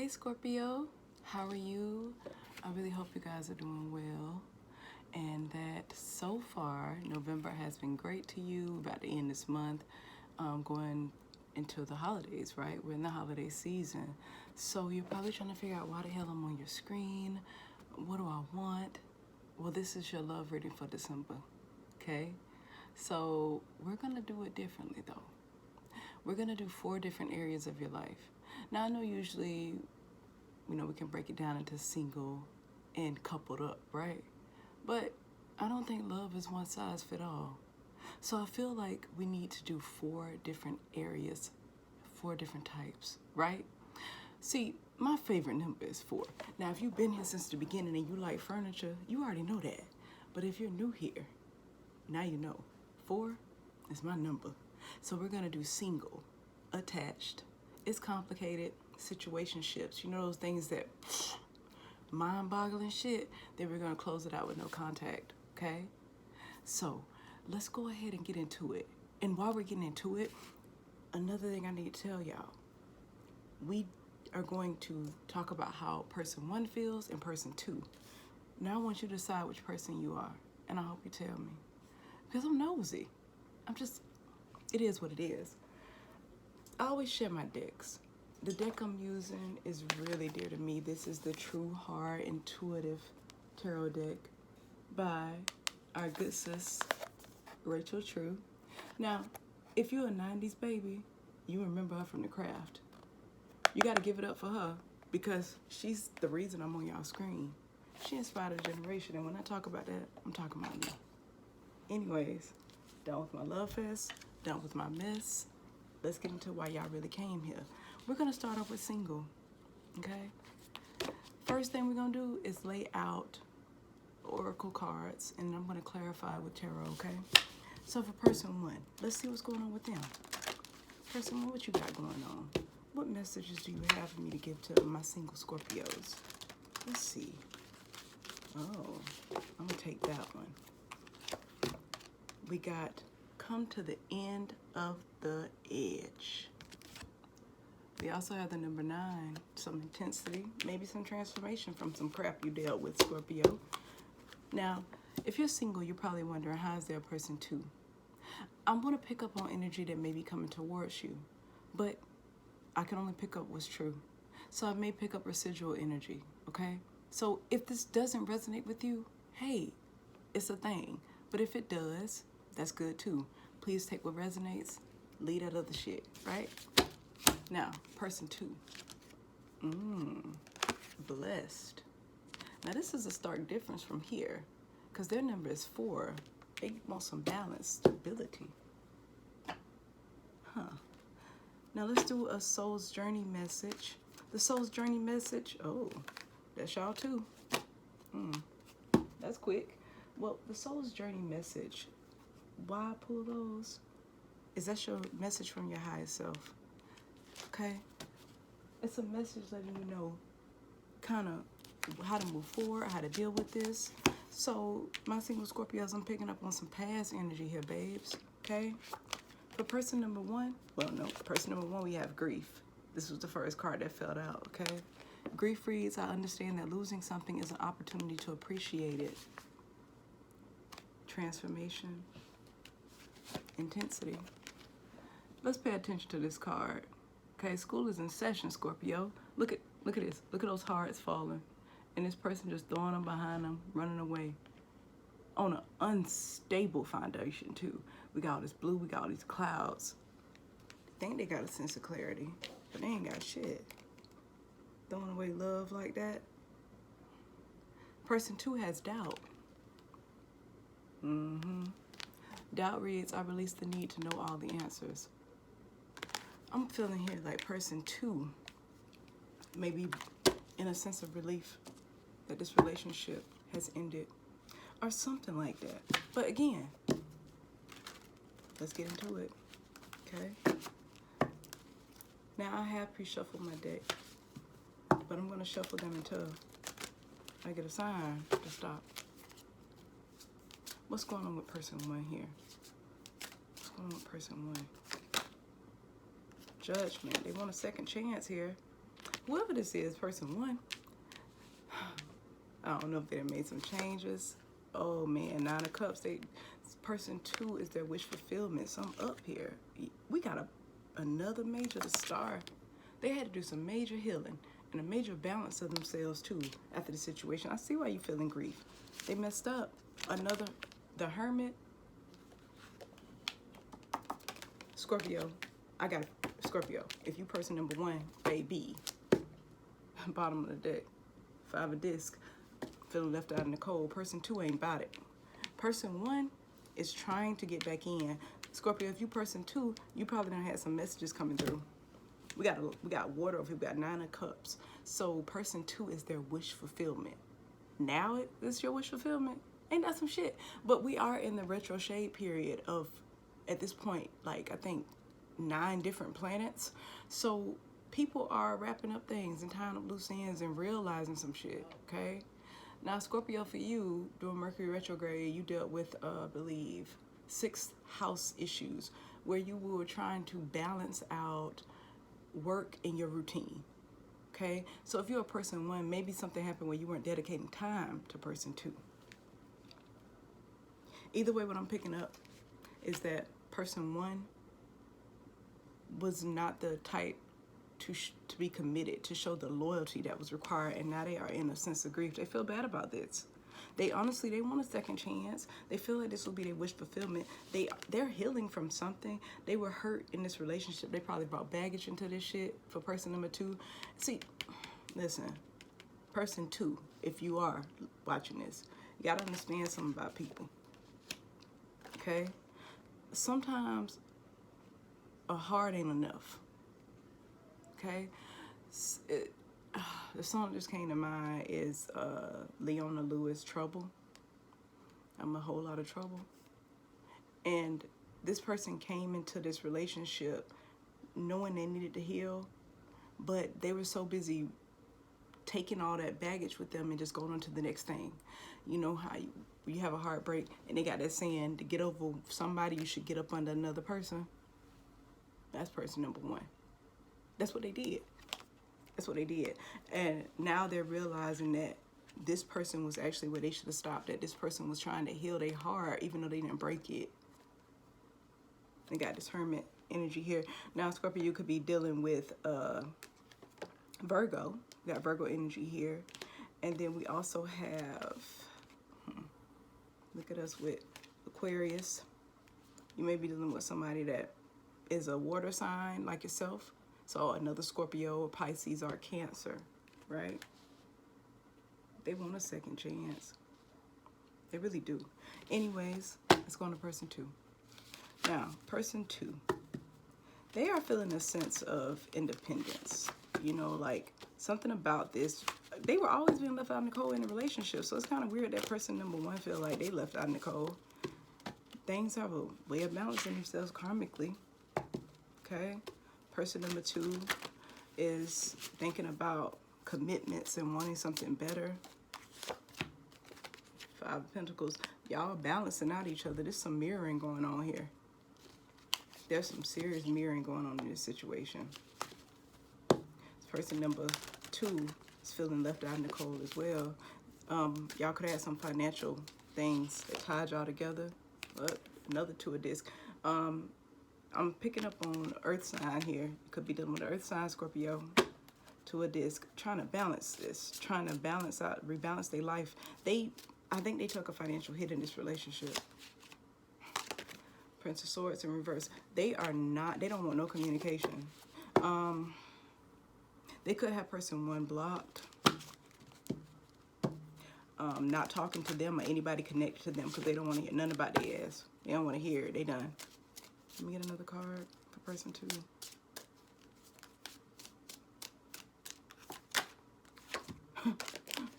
Hey Scorpio, how are you? I really hope you guys are doing well and that so far November has been great to you. About to end this month, going into the holidays, right? We're in the holiday season. So you're probably trying to figure out why the hell I'm on your screen. What do I want? Well, this is your love reading for December, okay? So we're gonna do it differently though. We're gonna do 4 different areas of your life. Now I know usually, we can break it down into single and coupled up, right? But I don't think love is one size fit all. So I feel like we need to do 4 different areas, 4 different types, right? See, my favorite number is 4. Now, if you've been here since the beginning and you like furniture, you already know that. But if you're new here, now you know. 4 is my number. So we're gonna do single, attached. It's complicated. Situationships, those things that mind-boggling shit. Then we're gonna close it out with no contact, okay? So let's go ahead and get into it. And while we're getting into it, another thing I need to tell y'all, we are going to talk about how person 1 feels and person 2. Now I want you to decide which person you are, and I hope you tell me, because I'm nosy. It is what it is. I always share my decks. The deck I'm using is really dear to me. This is the True Heart Intuitive Tarot deck by our good sis, Rachel True. Now, if you're a 90s baby, you remember her from The Craft. You got to give it up for her because she's the reason I'm on y'all screen. She inspired a generation, and when I talk about that, I'm talking about me. Anyways, done with my love fest, done with my mess. Let's get into why y'all really came here. We're gonna start off with single, okay? First thing we're gonna do is lay out oracle cards, and I'm gonna clarify with tarot, okay? So for person 1, let's see what's going on with them. Person 1, what you got going on? What messages do you have for me to give to my single Scorpios? Let's see. Oh, I'm gonna take that one. We got come to the end of the edge. We also have the number 9, some intensity, maybe some transformation from some crap you dealt with, Scorpio. Now, if you're single, you're probably wondering, how is there a person 2? I'm going to pick up on energy that may be coming towards you, but I can only pick up what's true. So I may pick up residual energy, okay? So if this doesn't resonate with you, hey, it's a thing. But if it does, that's good too. Please take what resonates, leave that other shit, right? Now, person 2. Blessed. Now, this is a stark difference from here because their number is 4. They want some balance, stability. Now, let's do a soul's journey message. The soul's journey message, oh, that's y'all too. That's quick. Well, the soul's journey message, why pull those? Is that your message from your higher self? Okay? It's a message letting you know kind of how to move forward, how to deal with this. So, my single Scorpios, I'm picking up on some past energy here, babes. Okay? For person number 1, person number 1, we have grief. This was the first card that fell out, okay? Grief reads, I understand that losing something is an opportunity to appreciate it. Transformation. Intensity. Let's pay attention to this card. Okay, school is in session, Scorpio. Look at this. Look at those hearts falling. And this person just throwing them behind them, running away. On an unstable foundation, too. We got all this blue, we got all these clouds. I think they got a sense of clarity, but they ain't got shit. Throwing away love like that. Person 2 has doubt. Doubt reads, I release the need to know all the answers. I'm feeling here like person 2 may be in a sense of relief that this relationship has ended or something like that. But again, let's get into it, okay? Now, I have pre-shuffled my deck, but I'm going to shuffle them until I get a sign to stop. What's going on with person 1 here? What's going on with person 1? Judgment. They want a second chance here. whoever this is, person one, I don't know if they made some changes. Oh man, 9 of Cups. Person two is their wish fulfillment. So I'm up here. We got another major star. They had to do some major healing and a major balance of themselves too after the situation. I see why you feeling grief. They messed up. The Hermit. Scorpio. I got Scorpio. If you person number one, baby. Bottom of the deck. 5 of disc. Feeling left out in the cold. Person two ain't about it. Person one is trying to get back in. Scorpio, if you person two, you probably done had some messages coming through. We got water over here. We got 9 of Cups. So person two is their wish fulfillment. Now it's your wish fulfillment. Ain't that some shit? But we are in the retro shade period of, at this point, like I think 9 different planets. So people are wrapping up things and tying up loose ends and realizing some shit, okay? Now, Scorpio, for you, during Mercury retrograde, you dealt with, I believe, 6th house issues where you were trying to balance out work in your routine, okay? So if you're a person one, maybe something happened where you weren't dedicating time to person two. Either way, what I'm picking up is that person one was not the type to be committed, to show the loyalty that was required, and now they are in a sense of grief. They feel bad about this. They honestly, they want a second chance. They feel like this will be their wish fulfillment. They're healing from something. They were hurt in this relationship. They probably brought baggage into this shit for person number two. See, listen, person two, if you are watching this, you gotta understand something about people, okay? Sometimes a heart ain't enough. Okay, the song that just came to mind is Leona Lewis, Trouble. I'm a whole lot of trouble. And this person came into this relationship knowing they needed to heal, but they were so busy taking all that baggage with them and just going on to the next thing. You know how you have a heartbreak and they got that saying, to get over somebody, you should get up under another person. That's person number one. That's what they did. That's what they did. And now they're realizing that this person was actually where they should have stopped, that this person was trying to heal their heart even though they didn't break it. They got this Hermit energy here. Now, Scorpio, you could be dealing with Virgo. We got Virgo energy here. And then we also have, look at us with Aquarius. You may be dealing with somebody that is a water sign like yourself. So another Scorpio, Pisces, or Cancer, right? They want a second chance. They really do. Anyways, let's go on to person two. Now, person two, they are feeling a sense of independence. You know, like something about this. They were always being left out in the cold in a relationship. So it's kind of weird that person number one feel like they left out in the cold. Things have a way of balancing themselves karmically, okay? Person number two is thinking about commitments and wanting something better. 5 of Pentacles. Y'all balancing out each other. There's some mirroring going on here. There's some serious mirroring going on in this situation. Person number two is feeling left out in the cold as well. Y'all could have some financial things that tied y'all together. Another 2 of disc. I'm picking up on earth sign here. You could be dealing with earth sign, Scorpio. 2 of disc. Trying to balance this. Trying to balance out, rebalance their life. I think they took a financial hit in this relationship. Prince of Swords in reverse. They don't want no communication. They could have person one blocked. Not talking to them or anybody connected to them because they don't want to hear nothing about their ass. They don't want to hear it. They done. Let me get another card for person two.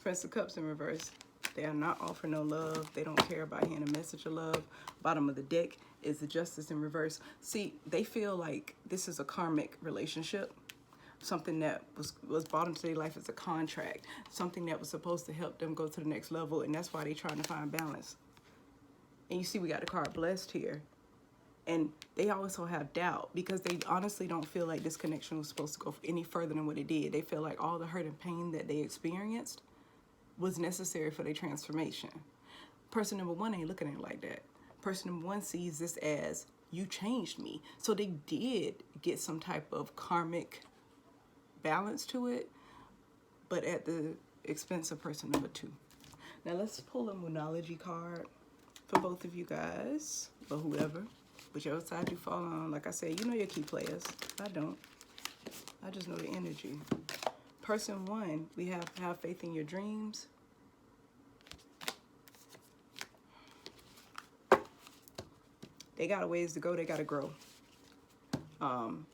Prince of Cups in reverse. They are not offering no love. They don't care about hearing a message of love. Bottom of the deck is the Justice in reverse. See, they feel like this is a karmic relationship. Something that was brought into their life as a contract. Something that was supposed to help them go to the next level. And that's why they're trying to find balance. And you see we got the card Blessed here. And they also have doubt because they honestly don't feel like this connection was supposed to go any further than what it did. They feel like all the hurt and pain that they experienced was necessary for their transformation. Person number one ain't looking at it like that. Person number one sees this as, you changed me. So they did get some type of karmic balance to it, but at the expense of person number two. Now let's pull a Moonology card for both of you guys, or whoever, whichever side you fall on. Like I said, you know your key players. I don't. I just know the energy. Person one, we have faith in your dreams. They got a ways to go. They got to grow. I'm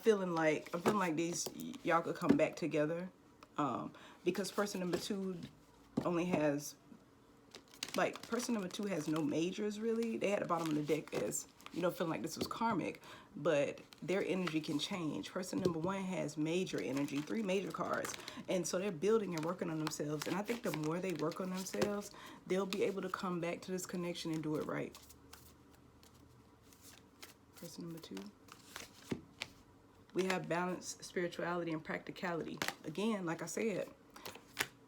feeling like these y'all could come back together, because person number two only has, like, person number two has no majors really. They had the bottom of the deck as, you know, feeling like this was karmic, but their energy can change. Person number one has major energy, 3 major cards, and so they're building and working on themselves. And I think the more they work on themselves, they'll be able to come back to this connection and do it right. Person number two. We have balance, spirituality, and practicality. Again, like I said,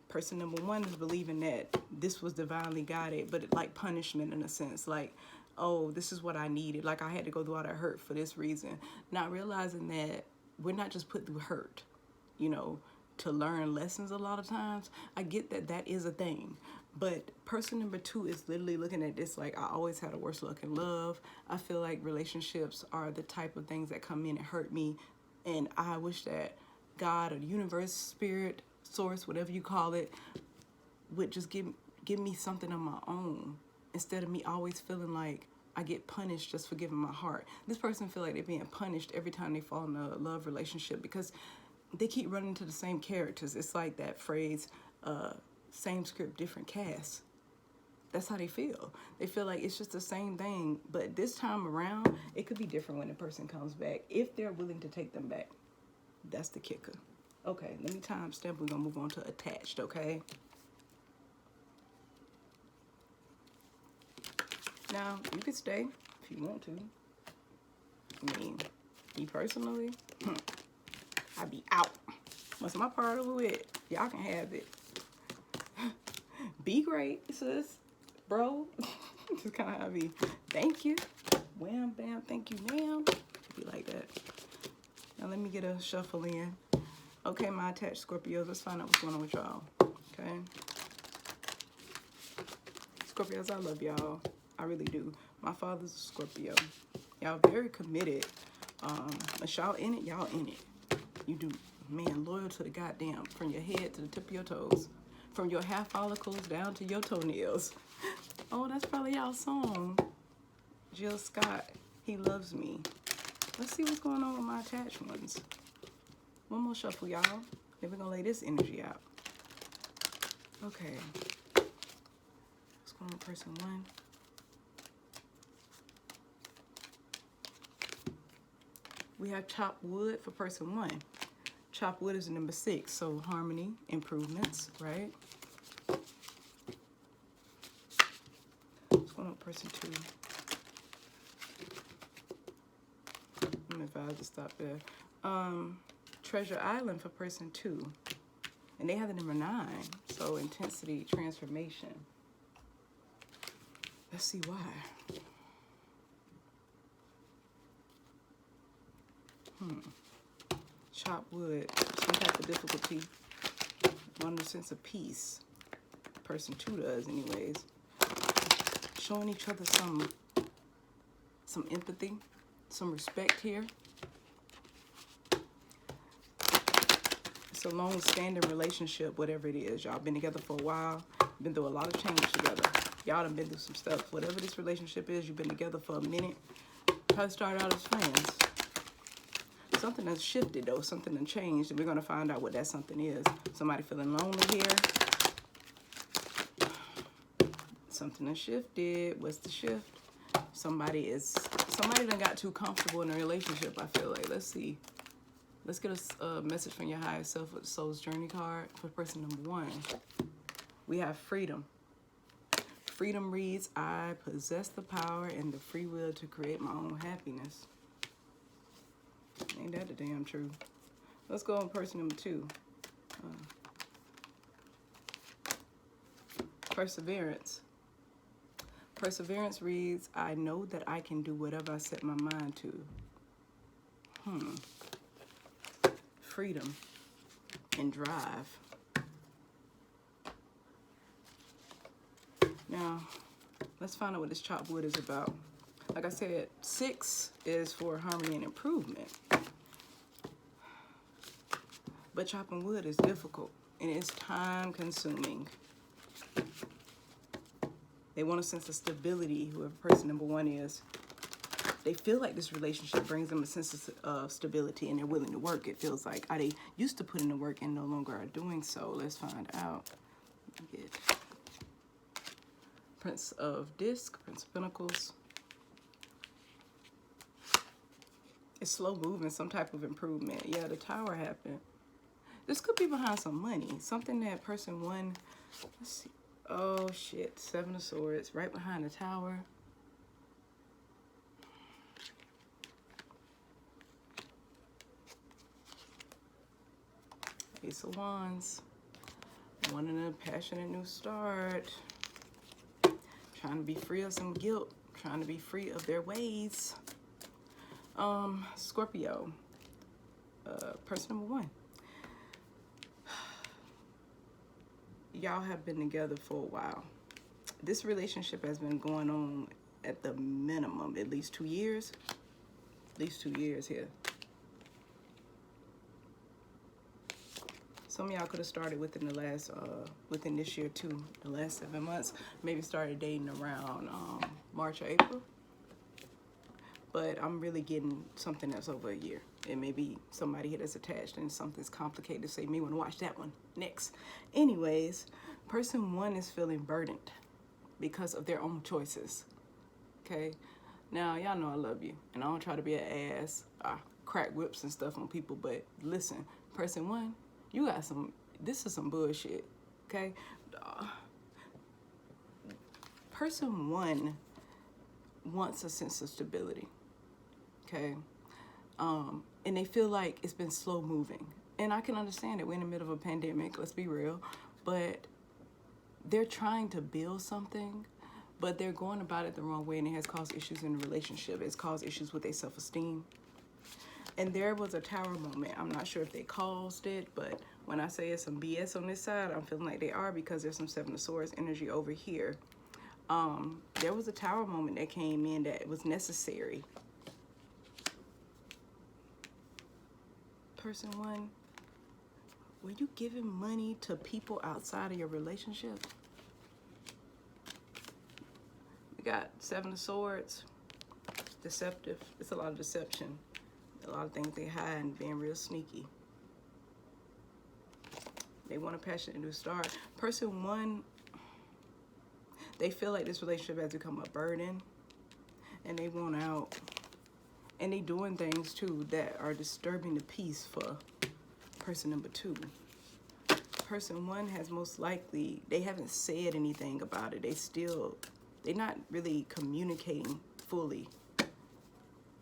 person number one is believing that this was divinely guided, but it, like punishment in a sense, like, oh, this is what I needed. Like I had to go through all that hurt for this reason. Not realizing that we're not just put through hurt, you know, to learn lessons a lot of times. I get that that is a thing. But person number two is literally looking at this like, I always had the worst luck in love. I feel like relationships are the type of things that come in and hurt me. And I wish that God or the universe, spirit, source, whatever you call it, would just give me something of my own, instead of me always feeling like I get punished just for giving my heart. This person feel like they're being punished every time they fall in a love relationship because they keep running into the same characters. It's like that phrase, same script, different cast. That's how they feel. They feel like it's just the same thing, but this time around, it could be different when the person comes back, if they're willing to take them back. That's the kicker. Okay, let me timestamp. We're gonna move on to attached, okay? Now, you can stay if you want to. I mean, me personally, I be out. Once my part over with, y'all can have it. Be great, sis, bro. Just kind of how I be. Thank you. Wham, bam, thank you, ma'am. Be like that. Now let me get a shuffle in. Okay, my attached Scorpios, let's find out what's going on with y'all. Okay. Scorpios, I love y'all. I really do. My father's a Scorpio. Y'all very committed. If y'all in it, y'all in it. You do, man, loyal to the goddamn, from your head to the tip of your toes. From your hair follicles down to your toenails. Oh, that's probably y'all's song. Jill Scott, He Loves Me. Let's see what's going on with my attached ones. One more shuffle, y'all. Then we're gonna lay this energy out. Okay. What's going on with person one? We have chopped wood for person one. Chopped wood is number 6, so harmony, improvements, right? What's going on with person two? I'm gonna advise to stop there. Treasure Island for person two. And they have the number 9, so intensity, transformation. Let's see why. Chopped wood, some type of difficulty. One sense of peace. Person two does, anyways. Showing each other some empathy, some respect here. It's a long-standing relationship, whatever it is. Y'all been together for a while. Been through a lot of change together. Y'all done been through some stuff. Whatever this relationship is, you've been together for a minute. Probably started out as friends. Something has shifted though, something has changed, and we're gonna find out what that something is. Somebody feeling lonely here. Something has shifted. What's the shift? Somebody done got too comfortable in a relationship, I feel like. Let's see. Let's get a message from your higher self with Soul's Journey card for person number one. We have freedom. Freedom reads, I possess the power and the free will to create my own happiness. Ain't that the damn truth? Let's go on person number 2. Perseverance. Perseverance reads, I know that I can do whatever I set my mind to. Freedom and drive. Now, let's find out what this chopped wood is about. Like I said, 6 is for harmony and improvement. But chopping wood is difficult and it's time consuming. They want a sense of stability, whoever person number 1 is. They feel like this relationship brings them a sense of stability and they're willing to work. It feels like, are they used to put in the work and no longer are doing so? Let's find out. Get Prince of Disc, Prince of Pentacles. It's slow moving, some type of improvement. Yeah, the Tower happened. This could be behind some money. Something that person 1, let's see. Oh shit, 7 of Swords, right behind the Tower. Ace of Wands, wanting a passionate new start. Trying to be free of some guilt, trying to be free of their ways. Scorpio, person number 1. Y'all have been together for a while. This relationship has been going on at the minimum, at least 2 years. At least 2 years here. Some of y'all could have started within the last, within this year too, the last 7 months. Maybe started dating around March or April. But I'm really getting something that's over a year. It may be somebody here that's attached and something's complicated. So you may want to watch that one next. Anyways, person 1 is feeling burdened because of their own choices. Okay? Now, y'all know I love you. And I don't try to be an ass. I crack whips and stuff on people. But listen, person 1, you got some, this is some bullshit. Okay? Person 1 wants a sense of stability. Okay? And they feel like it's been slow moving. And I can understand it. We're in the middle of a pandemic, let's be real. But they're trying to build something, but they're going about it the wrong way, and it has caused issues in the relationship. It's caused issues with their self-esteem. And there was a Tower moment. I'm not sure if they caused it, but when I say it's some BS on this side, I'm feeling like they are, because there's some 7 of Swords energy over here. There was a Tower moment that came in that was necessary. Person 1, were you giving money to people outside of your relationship? We got 7 of Swords, deceptive. It's a lot of deception. A lot of things they hide and being real sneaky. They want a passionate new start. Person 1, they feel like this relationship has become a burden and they want out. And they doing things too that are disturbing the peace for person number 2. Person 1 has most likely, they haven't said anything about it. They're not really communicating fully.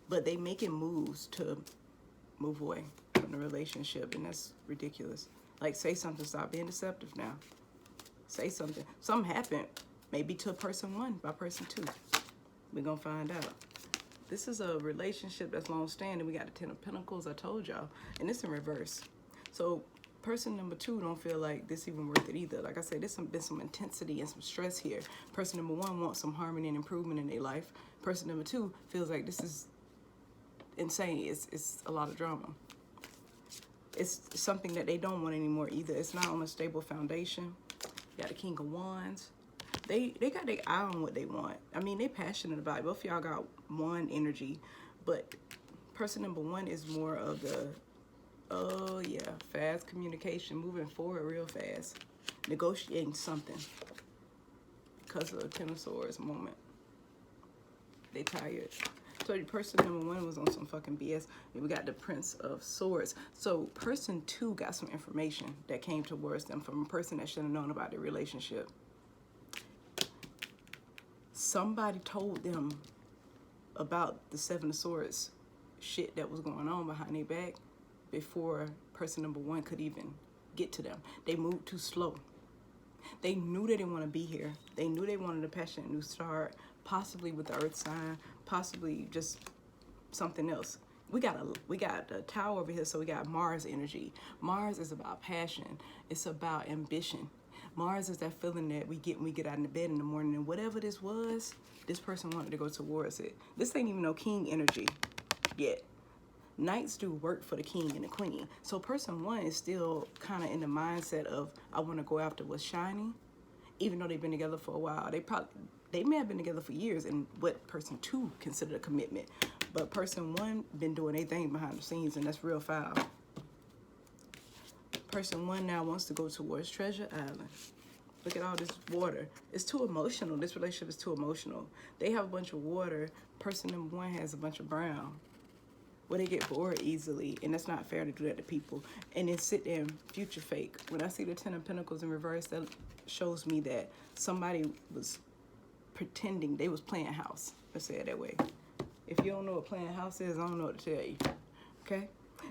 But they making moves to move away from the relationship, and that's ridiculous. Like, say something, stop being deceptive now. Say something. Something happened, maybe to person 1 by person 2. We're gonna find out. This is a relationship that's long-standing. We got the 10 of Pentacles, I told y'all, and it's in reverse. So person number 2 don't feel like this even worth it either. Like I said, there's been some intensity and some stress here. Person number 1 wants some harmony and improvement in their life. Person number 2 feels like this is insane. It's a lot of drama. It's something that they don't want anymore either. It's not on a stable foundation. You got the King of Wands. They got their eye on what they want. I mean, they're passionate about it. Both of y'all got 1 energy, but person number 1 is more of the, oh yeah, fast communication, moving forward real fast, negotiating something because of the 10 of Swords moment. They tired. So person number 1 was on some fucking BS. And we got the Prince of Swords. So person 2 got some information that came towards them from a person that should have known about their relationship. somebody told them about the Seven of Swords shit that was going on behind their back before person number one could even get to them. They moved too slow. They knew they didn't want to be here. They knew they wanted a passionate new start, possibly with the earth sign, possibly just something else. We got a tower over here, so we got Mars energy. Mars is about passion. It's about ambition. Mars is that feeling that we get when we get out of the bed in the morning, and whatever this was, this person wanted to go towards it. This ain't even no king energy yet. Knights do work for the king and the queen. So person one is still kind of in the mindset of, I want to go after what's shiny, even though they've been together for a while. They may have been together for years, and what person two considered a commitment. But person one been doing their thing behind the scenes, and that's real foul. Person one now wants to go towards Treasure Island. Look at all this water. It's too emotional. This relationship is too emotional. They have a bunch of water. Person number one has a bunch of brown. Where they get bored easily, and that's not fair to do that to people. And then sit there and future fake. When I see the Ten of Pentacles in reverse, that shows me that somebody was pretending they was playing house. Let's say it that way. If you don't know what playing house is, I don't know what to tell you. Okay?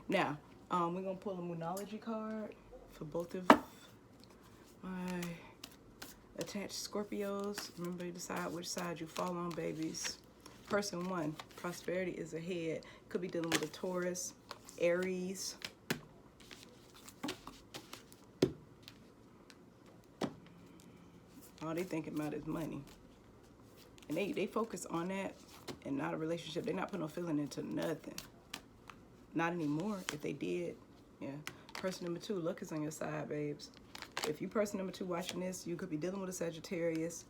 Now, we're going to pull a Moonology card for both of my attached Scorpios. Remember to decide which side you fall on, babies. Person one, prosperity is ahead. Could be dealing with a Taurus, Aries. All they thinking about is money. And they focus on that and not a relationship. They're not putting no feeling into nothing. Not anymore. If they did, yeah. Person number two, luck is on your side, babes. If you person number two watching this, you could be dealing with a Sagittarius.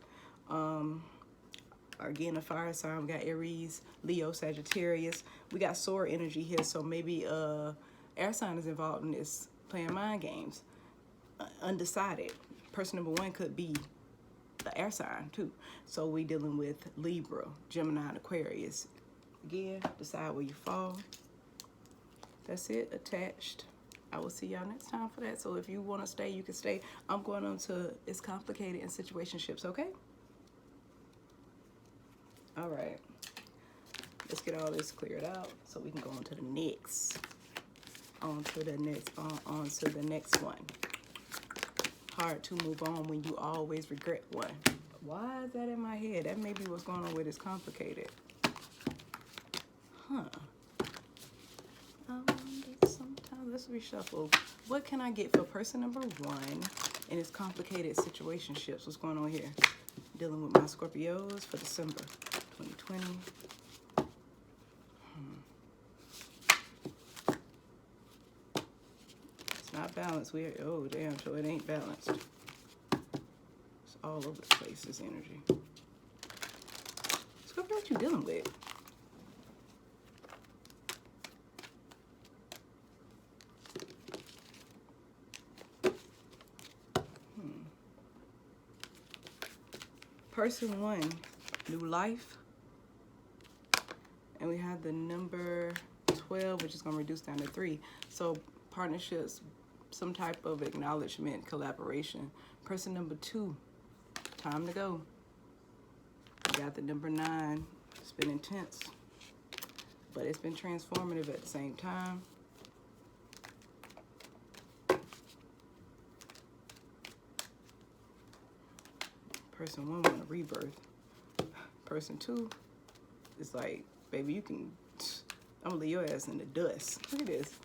Again, a fire sign. We got Aries, Leo, Sagittarius. We got sword energy here, so maybe air sign is involved in this, playing mind games. Undecided. Person number one could be the air sign too. So we dealing with Libra, Gemini, and Aquarius. Again, decide where you fall. That's it. Attached. I will see y'all next time for that. So if you want to stay, you can stay. I'm going on to It's Complicated in Situationships, okay? All right. Let's get all this cleared out so we can go on to the next. On to the next one. Hard to move on when you always regret one. Why is that in my head? That may be what's going on with It's Complicated. Huh. I wonder sometimes. Let's reshuffle. What can I get for person number one in It's Complicated Situationships? What's going on here? Dealing with my Scorpios for December 2020. It's not balanced. Oh, damn, so it ain't balanced. It's all over the place, this energy. Scorpio, what you dealing with? Person one, new life. And we have the number 12, which is going to reduce down to 3. So partnerships, some type of acknowledgement, collaboration. Person number 2, time to go. We got the number 9. It's been intense, but it's been transformative at the same time. Person one want a rebirth. Person two is like, baby, you can, I'm gonna leave your ass in the dust. Look at this.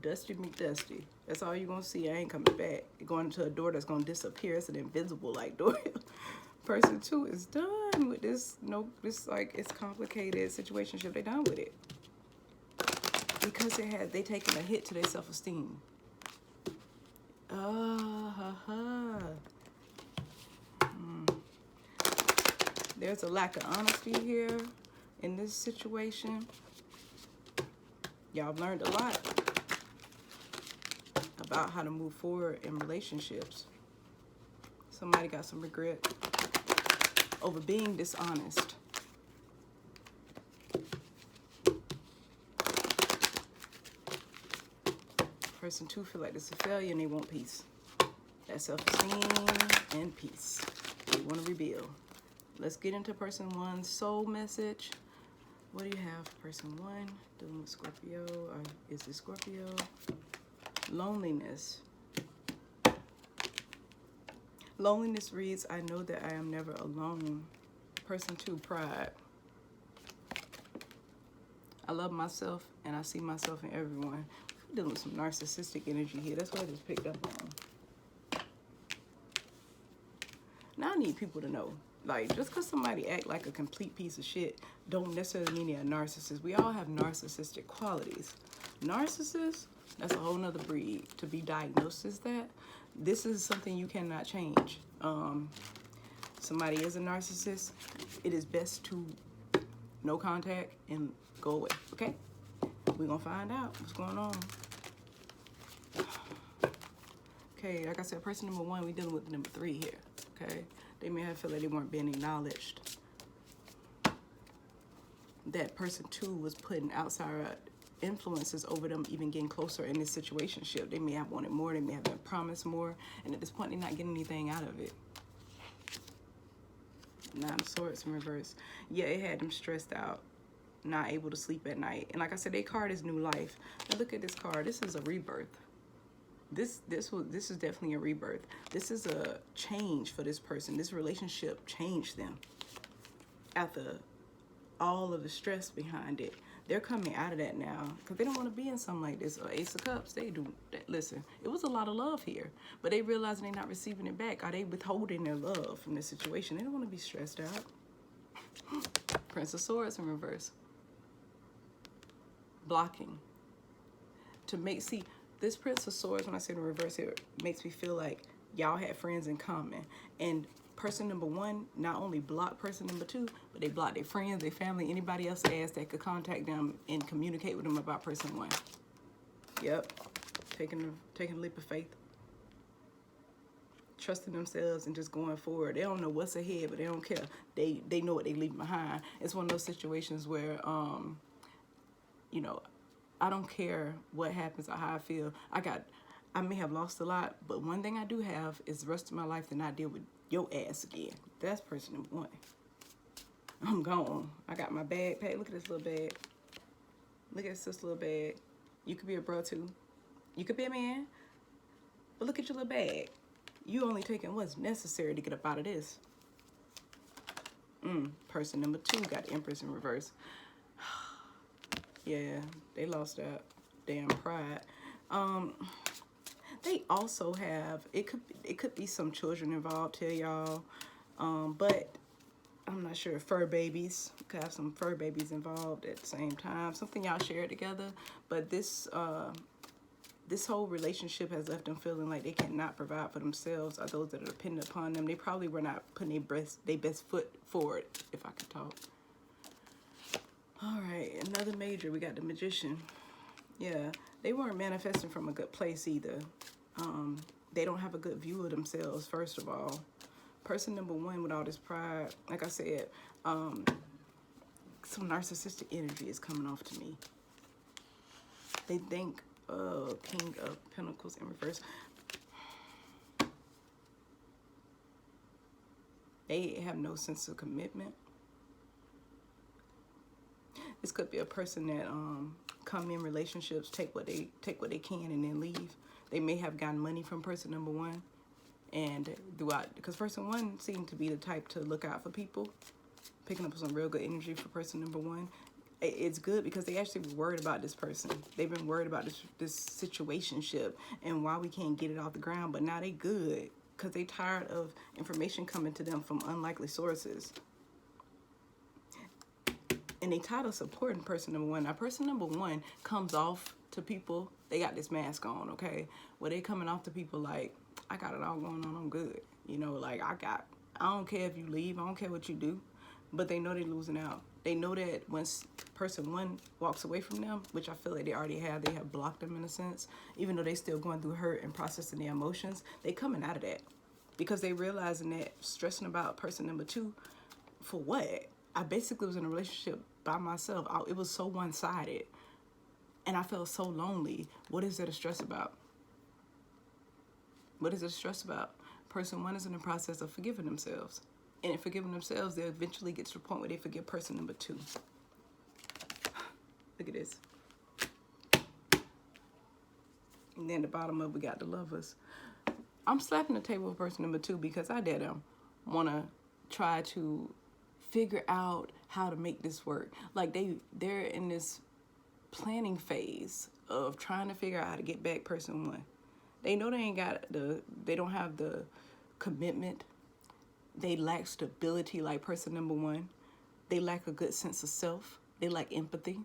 Dusty McDusty. That's all you're gonna see. I ain't coming back. You're going into a door that's gonna disappear. It's an invisible like door. Person two is done with this. No, this like, it's complicated situationship. They done with it. Because they taken a hit to their self-esteem. There's a lack of honesty here in this situation. Y'all have learned a lot about how to move forward in relationships. Somebody got some regret over being dishonest. Person two feel like this is a failure and they want peace. That self-esteem and peace. We want to rebuild. Let's get into person one's soul message. What do you have for person one? Dealing with Scorpio. Or is it Scorpio? Loneliness. Loneliness reads, I know that I am never alone. Person two, pride. I love myself and I see myself in everyone. We're dealing with some narcissistic energy here. That's what I just picked up on. Now I need people to know, like, just because somebody act like a complete piece of shit don't necessarily mean they're a narcissist. We all have narcissistic qualities. Narcissists, that's a whole nother breed to be diagnosed as that. This is something you cannot change. Somebody is a narcissist. It is best to no contact and go away, okay? We're gonna find out what's going on. Okay, like I said, person number one, we're dealing with number three here, okay? They may have felt like they weren't being acknowledged. That person two was putting outside influences over them even getting closer in this situationship. They may have wanted more, they may have been promised more, and at this point, they're not getting anything out of it. Nine of Swords in reverse. Yeah, it had them stressed out, not able to sleep at night. And like I said, their card is new life. Now look at this card. This is a rebirth. This is definitely a rebirth. This is a change for this person. This relationship changed them after all of the stress behind it. They're coming out of that now because they don't want to be in something like this. Ace of Cups, they do. Listen, it was a lot of love here, but they realizing they're not receiving it back. Are they withholding their love from this situation? They don't want to be stressed out. Prince of Swords in reverse. Blocking. To make, see, this Prince of Swords, when I say in reverse, it makes me feel like y'all had friends in common. And person number one not only blocked person number two, but they blocked their friends, their family, anybody else asked that could contact them and communicate with them about person one. Yep. Taking a leap of faith. Trusting themselves and just going forward. They don't know what's ahead, but they don't care. They know what they leave behind. It's one of those situations where, you know, I don't care what happens or how I feel. I may have lost a lot, but one thing I do have is the rest of my life to not deal with your ass again. That's person number one. I'm gone. I got my bag packed. Look at this little bag. Look at this little bag. You could be a bro too. You could be a man. But look at your little bag. You only taking what's necessary to get up out of this. Person number two got the Empress in reverse. Yeah, they lost that damn pride. They also have, it could be some children involved here, y'all. But I'm not sure. Fur babies. Could have some fur babies involved at the same time. Something y'all shared together. But this whole relationship has left them feeling like they cannot provide for themselves or those that are dependent upon them. They probably were not putting their best foot forward, if I could talk. All right, another major. We got the Magician. Yeah, they weren't manifesting from a good place either. They don't have a good view of themselves, first of all. Person number one with all this pride, like I said, some narcissistic energy is coming off to me. They think, King of Pentacles in reverse. They have no sense of commitment. This could be a person that come in relationships, take what they can and then leave. They may have gotten money from person number one, and throughout, because person one seemed to be the type to look out for people, picking up some real good energy for person number one. It's good because they actually were worried about this person. They've been worried about this situationship and why we can't get it off the ground. But now they good because they tired of information coming to them from unlikely sources. And they tired of supporting person number one. Now, person number one comes off to people. They got this mask on, okay? Where they coming off to people like, I got it all going on. I'm good. You know, like I don't care if you leave. I don't care what you do. But they know they're losing out. They know that once person one walks away from them, which I feel like they already have, they have blocked them in a sense, even though they still going through hurt and processing their emotions, they coming out of that because they realizing that stressing about person number two, for what? I basically was in a relationship by myself. It was so one-sided and I felt so lonely. What is there to stress about? What is it to stress about? Person one is in the process of forgiving themselves. And in forgiving themselves, they'll eventually get to the point where they forgive person number two. Look at this. And then the bottom of it, we got the lovers. I'm slapping the table with person number two because I did want to try to figure out how to make this work. Like they're in this planning phase of trying to figure out how to get back person one. They know they don't have the commitment. They lack stability like person number one. They lack a good sense of self. They lack empathy.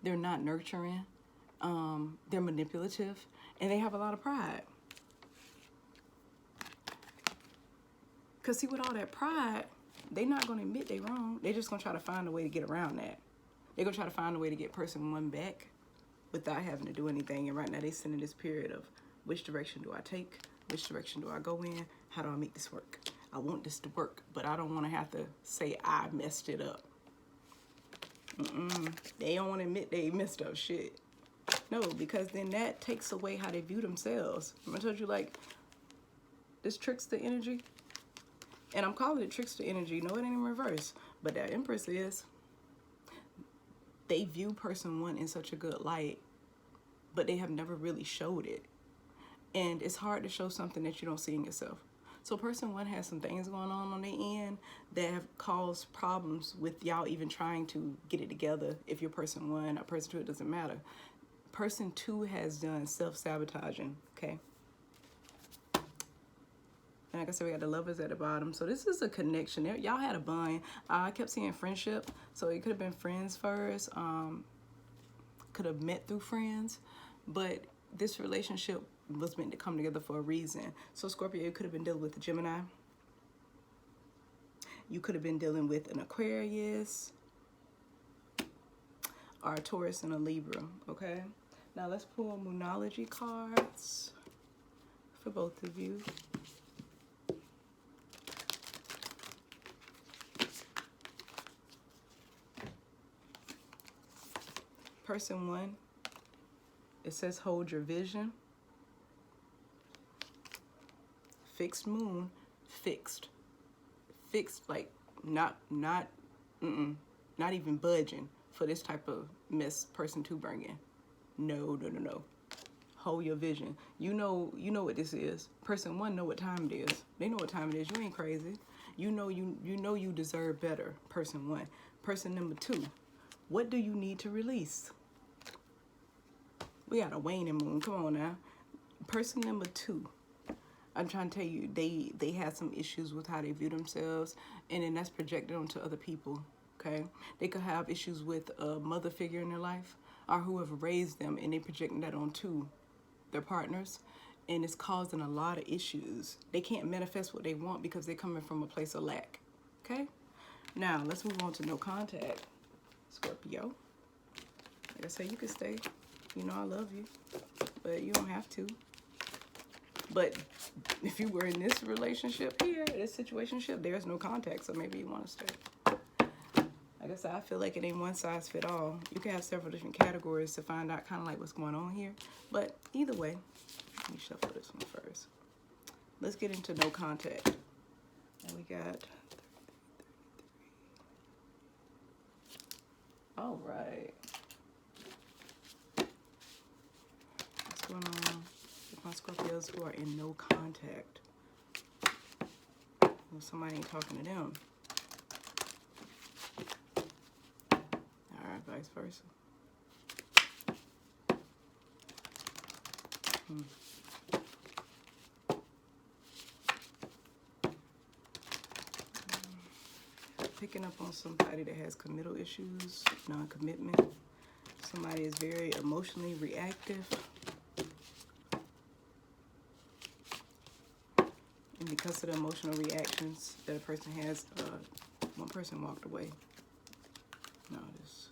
They're not nurturing. They're manipulative. And they have a lot of pride. Because see, with all that pride, they're not going to admit they're wrong. They're just going to try to find a way to get around that. They're going to try to find a way to get person one back without having to do anything. And right now they're sitting in this period of which direction do I take? Which direction do I go in? How do I make this work? I want this to work, but I don't want to have to say I messed it up. They don't want to admit they messed up shit. No, because then that takes away how they view themselves. Remember I told you, like, this trickster energy? And I'm calling it trickster energy. No, it ain't in reverse. But that Empress is. They view person one in such a good light, but they have never really showed it. And it's hard to show something that you don't see in yourself. So person one has some things going on their end that have caused problems with y'all even trying to get it together. If you're person one or person two, it doesn't matter. Person two has done self-sabotaging, okay? And like I said, we got the lovers at the bottom. So this is a connection. Y'all had a bond. I kept seeing friendship. So it could have been friends first. Could have met through friends. But this relationship was meant to come together for a reason. So Scorpio, you could have been dealing with a Gemini. You could have been dealing with an Aquarius. Or a Taurus and a Libra, okay? Now let's pull Moonology cards for both of you. Person one, it says hold your vision. Fixed moon, fixed. Fixed, like not even budging for this type of mess person two bringing. No. Hold your vision. You know what this is. Person one know what time it is. They know what time it is. You ain't crazy. You know you deserve better. Person one. Person number two, what do you need to release? We got a waning moon. Come on now. Person number two, I'm trying to tell you, they have some issues with how they view themselves, and then that's projected onto other people, okay? They could have issues with a mother figure in their life or whoever raised them, and they projecting that onto their partners, and it's causing a lot of issues. They can't manifest what they want because they're coming from a place of lack, okay? Now, let's move on to no contact, Scorpio. Like I said, you can stay. You know I love you, but you don't have to. But if you were in this relationship here, this situationship, there's no contact, so maybe you want to stay. Like I said, I feel like it ain't one size fit all. You can have several different categories to find out kind of like what's going on here. But either way, let me shuffle this one first. Let's get into no contact. And we got 33. All right. What's going on with my Scorpios who are in no contact? Well, somebody ain't talking to them. Alright, vice versa. Picking up on somebody that has committal issues, non-commitment. Somebody is very emotionally reactive. And because of the emotional reactions that a person has, one person walked away. No, this.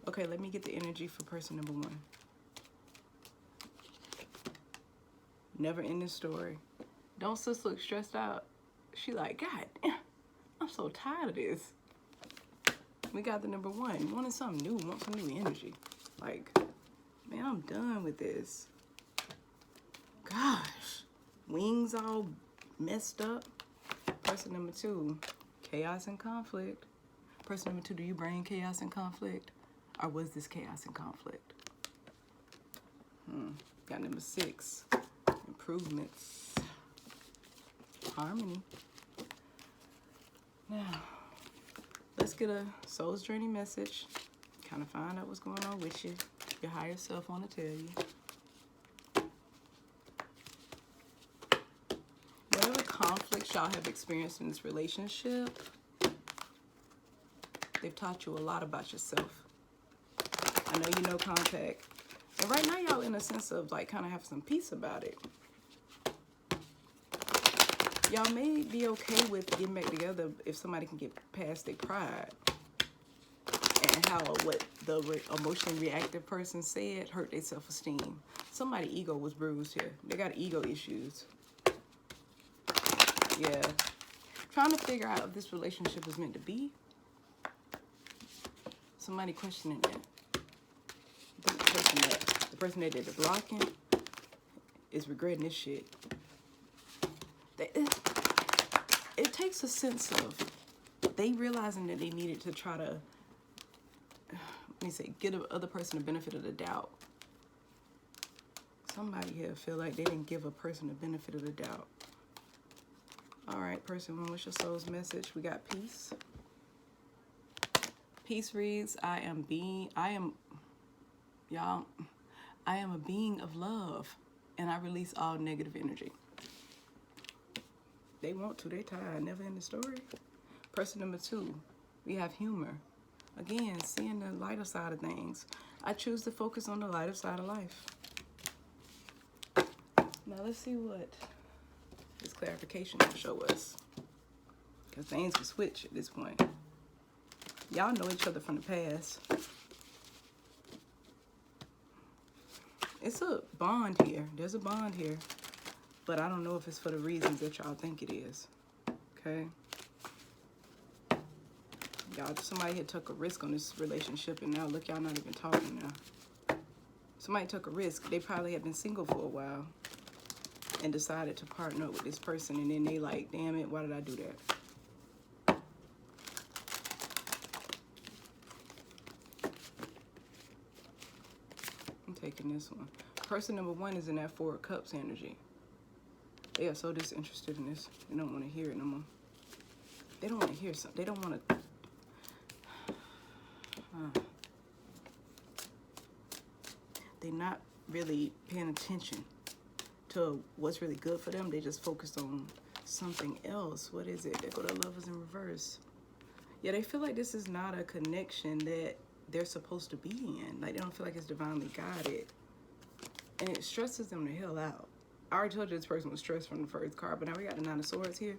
Okay, let me get the energy for person number one. Never ending story. Don't sis look stressed out. She like, God damn, I'm so tired of this. We got the number one. Wanting something new, want some new energy. Like, man, I'm done with this. Gosh, wings all messed up. Person number 2, chaos and conflict. Person number 2, do you bring chaos and conflict? Or was this chaos and conflict? Got number 6, improvements, harmony. Now, let's get a soul's journey message. Kind of find out what's going on with you. Your higher self want to tell you. Whatever conflicts y'all have experienced in this relationship, they've taught you a lot about yourself. I know you know contact. And right now y'all in a sense of like kind of have some peace about it. Y'all may be okay with getting back together if somebody can get past their pride. And how what the emotionally reactive person said hurt their self-esteem. Somebody's ego was bruised here. They got ego issues. Yeah. Trying to figure out if this relationship is meant to be. Somebody questioning that. The person that did the blocking is regretting this shit. It takes a sense of they realizing that they needed to try to, let me say, give the other person the benefit of the doubt. Somebody here feel like they didn't give a person the benefit of the doubt. All right, person 1, what's your soul's message? We got peace. Peace reads, I am a being of love, and I release all negative energy. They want to, they tired, never in the story. Person number 2, we have humor. Again, seeing the lighter side of things. I choose to focus on the lighter side of life. Now let's see what this clarification will show us. Because things can switch at this point. Y'all know each other from the past. It's a bond here. There's a bond here. But I don't know if it's for the reasons that y'all think it is. Okay? Y'all, somebody had took a risk on this relationship, and now look, y'all not even talking now. Somebody took a risk. They probably had been single for a while and decided to partner up with this person, and then they like, damn it, why did I do that? I'm taking this one. Person number 1 is in that 4 of Cups energy. They are so disinterested in this. They don't want to hear it no more. They don't want to hear something. They don't want to. They're not really paying attention to what's really good for them. They just focused on something else. What is it? They go to Lovers in reverse. Yeah, they feel like this is not a connection that they're supposed to be in. Like, they don't feel like it's divinely guided. And it stresses them the hell out. I already told you this person was stressed from the first card, but now we got the 9 of Swords here.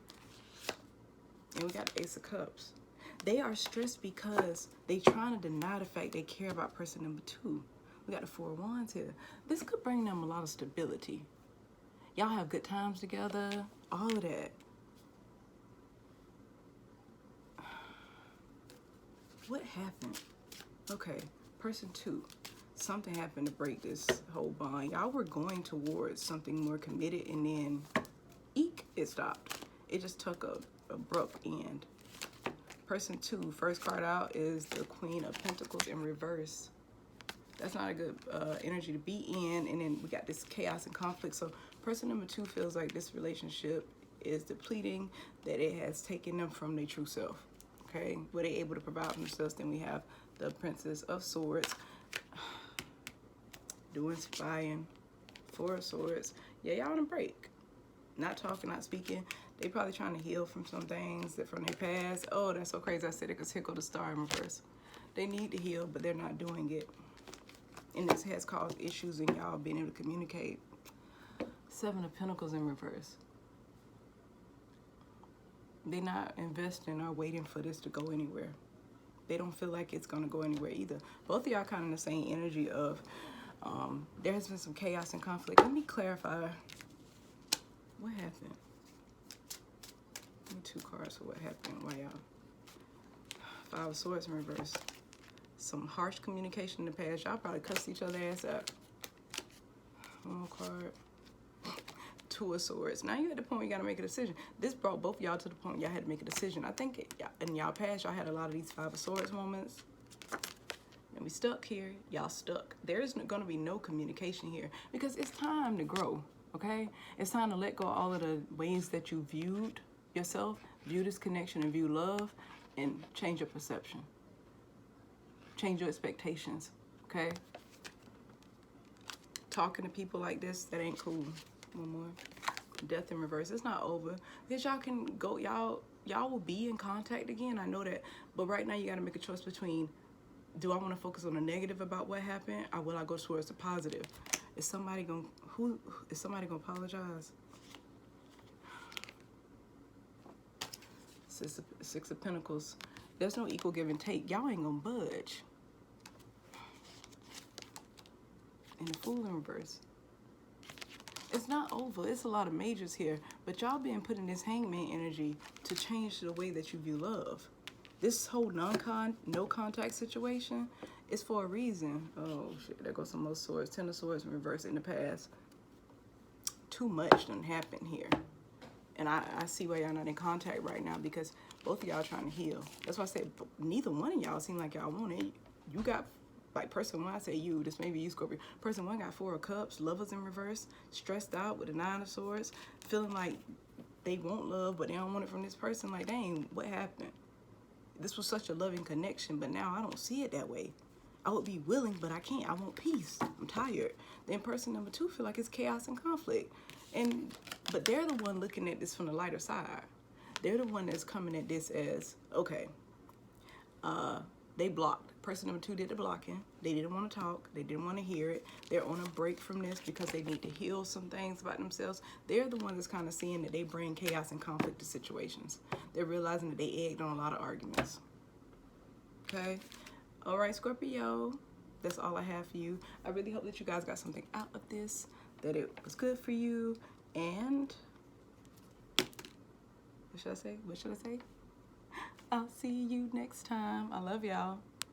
And we got the Ace of Cups. They are stressed because they trying to deny the fact they care about person number 2. We got the 4 of Wands here. This could bring them a lot of stability. Y'all have good times together, all of that. What happened? Okay, person 2. Something happened to break this whole bond. Y'all were going towards something more committed, and then eek, it stopped. It just took a abrupt end. Person 2, first card out is the Queen of Pentacles in reverse. That's not a good energy to be in. And then we got this chaos and conflict. So person number 2 feels like this relationship is depleting, that it has taken them from their true self. Okay, were they able to provide for themselves? Then we have the Princess of Swords. Doing spying, 4 of Swords. Yeah, y'all on a break. Not talking, not speaking. They probably trying to heal from some things that from their past. Oh, that's so crazy. I said it because here go the Star in reverse. They need to heal, but they're not doing it. And this has caused issues in y'all being able to communicate. 7 of Pentacles in reverse. They're not investing or waiting for this to go anywhere. They don't feel like it's going to go anywhere either. Both of y'all kind of in the same energy of there has been some chaos and conflict. Let me clarify. What happened? Give me 2 cards for what happened. Why y'all? 5 of Swords in reverse. Some harsh communication in the past. Y'all probably cussed each other ass up. 1 more card. Two of Swords. Now you're at the point where you got to make a decision. This brought both y'all to the point where y'all had to make a decision. I think in y'all past, y'all had a lot of these Five of Swords moments. And we stuck here. Y'all stuck. There's going to be no communication here because it's time to grow, okay? It's time to let go of all of the ways that you viewed yourself, view this connection and view love, and change your perception. Change your expectations, okay? Talking to people like this, that ain't cool. One more. Death in reverse. It's not over. Because y'all can go, y'all will be in contact again. I know that. But right now you got to make a choice between, do I want to focus on the negative about what happened, or will I go towards the positive? Is somebody gonna apologize? Six of Pentacles. There's no equal give and take. Y'all ain't gonna budge. And the Fool in reverse. It's not over. It's a lot of majors here. But y'all been putting this Hangman energy to change the way that you view love. This whole no contact situation is for a reason. Oh shit, there goes some more swords. Ten of Swords in reverse in the past. Too much done happened here. And I see why y'all not in contact right now, because both of y'all trying to heal. That's why I said neither one of y'all seem like y'all want it. You got, like person one, I say you, this may be you, Scorpio. Person one got Four of Cups, Lovers in reverse, stressed out with the Nine of Swords, feeling like they want love, but they don't want it from this person. Like, dang, what happened? This was such a loving connection, but now I don't see it that way. I would be willing, but I can't. I want peace. I'm tired. Then person number two feel like it's chaos and conflict. But they're the one looking at this from the lighter side. They're the one that's coming at this as, okay, they blocked. Person number two did the blocking. They didn't want to talk. They didn't want to hear it. They're on a break from this because they need to heal some things about themselves. They're the ones that's kind of seeing that they bring chaos and conflict to situations. They're realizing that they egged on a lot of arguments. Okay? All right, Scorpio. That's all I have for you. I really hope that you guys got something out of this, that it was good for you. And what should I say? I'll see you next time. I love y'all.